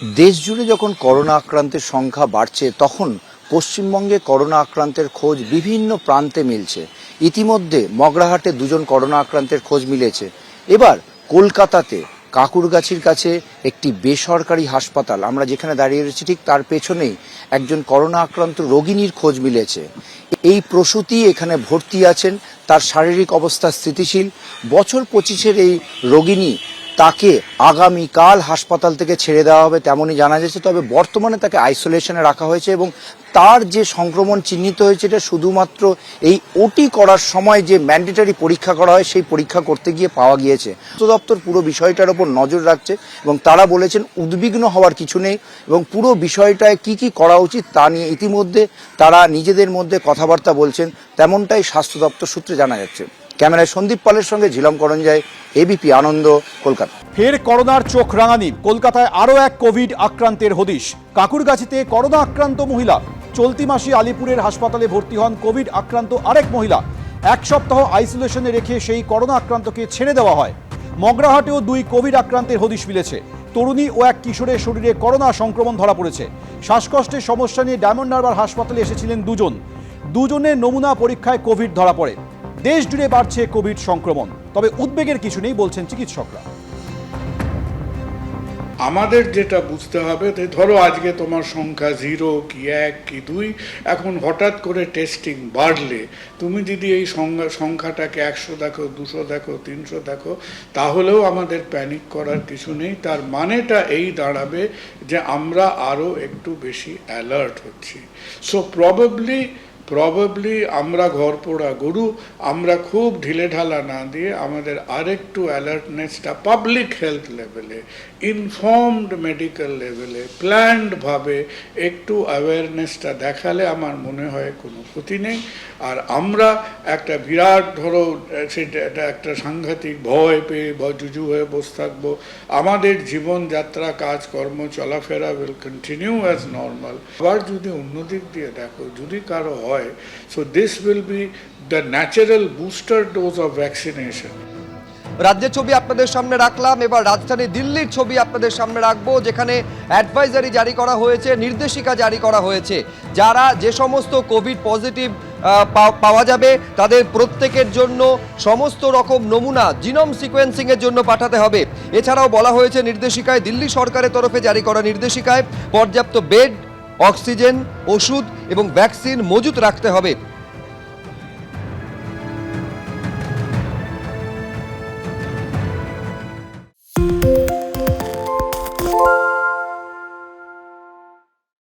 দেশ জুড়ে যখন করোনা আক্রান্তের সংখ্যা বাড়ছে তখন পশ্চিমবঙ্গে করোনা আক্রান্তের খোঁজ বিভিন্ন প্রান্তে মিলছে। ইতিমধ্যে মগরাহাটে 2 জন করোনা আক্রান্তের খোঁজ মিলেছে। এবার কলকাতাতে কাকুরগাছির কাছে একটি বেসরকারি হাসপাতাল, আমরা যেখানে দাঁড়িয়ে রয়েছি ঠিক তার পেছনেই একজন করোনা আক্রান্ত রোগিনীর খোঁজ মিলেছে। এই প্রসূতি এখানে ভর্তি আছেন, তার শারীরিক অবস্থা স্থিতিশীল। বছর 25-এর এই রোগিনী, তাকে আগামীকাল হাসপাতাল থেকে ছেড়ে দেওয়া হবে তেমনই জানা যাচ্ছে। তবে বর্তমানে তাকে আইসোলেশনে রাখা হয়েছে এবং তার যে সংক্রমণ চিহ্নিত হয়েছে এটা শুধুমাত্র এই ওটি করার সময় যে ম্যান্ডেটরি পরীক্ষা করা হয় সেই পরীক্ষা করতে গিয়ে পাওয়া গিয়েছে। স্বাস্থ্য দপ্তর পুরো বিষয়টার উপর নজর রাখছে এবং তারা বলেছেন উদ্বিগ্ন হওয়ার কিছু নেই এবং পুরো বিষয়টায় কি কি করা উচিত তা নিয়ে ইতিমধ্যে তারা নিজেদের মধ্যে কথাবার্তা বলছেন, তেমনটাই স্বাস্থ্য দপ্তর সূত্রে জানা যাচ্ছে। ক্যামেরায় সন্দীপ পালের সঙ্গে ঝিলম করঞ্জাই, এবিপি আনন্দ, কলকাতা। ফের করোনার চোখ রাঙানি। কলকাতায় আরও এক কোভিড আক্রান্তের হদিশ। কাকুরগাছিতে করোনা আক্রান্ত মহিলা। চলতি মাসে আলিপুরের হাসপাতালে ভর্তি হন কোভিড আক্রান্ত আরেক মহিলা। 1 সপ্তাহ আইসোলেশনে রেখে সেই করোনা আক্রান্তকে ছেড়ে দেওয়া হয়। মগরাহাটেও 2 কোভিড আক্রান্তের হদিশ মিলেছে। তরুণী ও এক কিশোরের শরীরে করোনা সংক্রমণ ধরা পড়েছে। শ্বাসকষ্টের সমস্যা নিয়ে ডায়মন্ড হারবার হাসপাতালে এসেছিলেন 2 জন। 2 জনের নমুনা পরীক্ষায় কোভিড ধরা পড়ে। দেশ জুড়ে বাড়ছে কোভিড সংক্রমণ, তবে উদ্বেগের কিছু নেই বলছেন চিকিৎসকরা। আমাদের যেটা বুঝতে হবে, ধরো আজকে তোমার সংখ্যা 0 কি 1 কি 2, এখন হঠাৎ করে টেস্টিং বাড়লে তুমি যদি এই সংখ্যাটাকে 100 দেখো, 200 দেখো, 300 দেখো, তাহলেও আমাদের প্যানিক করার কিছু নেই। তার মানেটা এই দাঁড়াবে যে আমরা আরও একটু বেশি অ্যালার্ট হচ্ছি। সো প্রবাবলি আমরা ঘরপোড়া গরু, আমরা খুব ঢিলেঢালা না দিয়ে আমাদের আরেকটু অ্যালার্টনেসটা পাবলিক হেলথ লেভেলে, ইনফর্মড মেডিকেল লেভেলে, প্ল্যান্ডভাবে একটু অ্যাওয়ারনেসটা দেখালে আমার মনে হয় কোনো ক্ষতি নেই। আর আমরা একটা বিরাট, ধরো সেটা একটা সাংঘাতিক ভয় পেয়ে জুজু হয়ে বসে থাকবো। আমাদের জীবনযাত্রা, কাজকর্ম, চলাফেরা উইল কন্টিনিউ অ্যাজ নর্মাল। আবার যদি অন্যদিক দিয়ে দেখো, যদি কারো হয়, so this will be the natural booster dose of vaccination. রাজ্যের ছবি আপনাদের সামনে রাখলাম, এবার রাজধানী দিল্লির ছবি আপনাদের সামনে রাখবো, যেখানে অ্যাডভাইজারি জারি করা হয়েছে, নির্দেশিকা জারি করা হয়েছে। যারা যে সমস্ত কোভিড পজিটিভ পাওয়া যাবে তাদের প্রত্যেকের জন্য সমস্ত রকম নমুনা জিনোম সিকোয়েন্সিংয়ের জন্য পাঠাতে হবে। এছাড়াও বলা হয়েছে নির্দেশিকায়, দিল্লি সরকারের তরফে জারি করা নির্দেশিকায়, পর্যাপ্ত বেড, অক্সিজেন, ওষুধ এবং ভ্যাকসিন মজুত রাখতে হবে।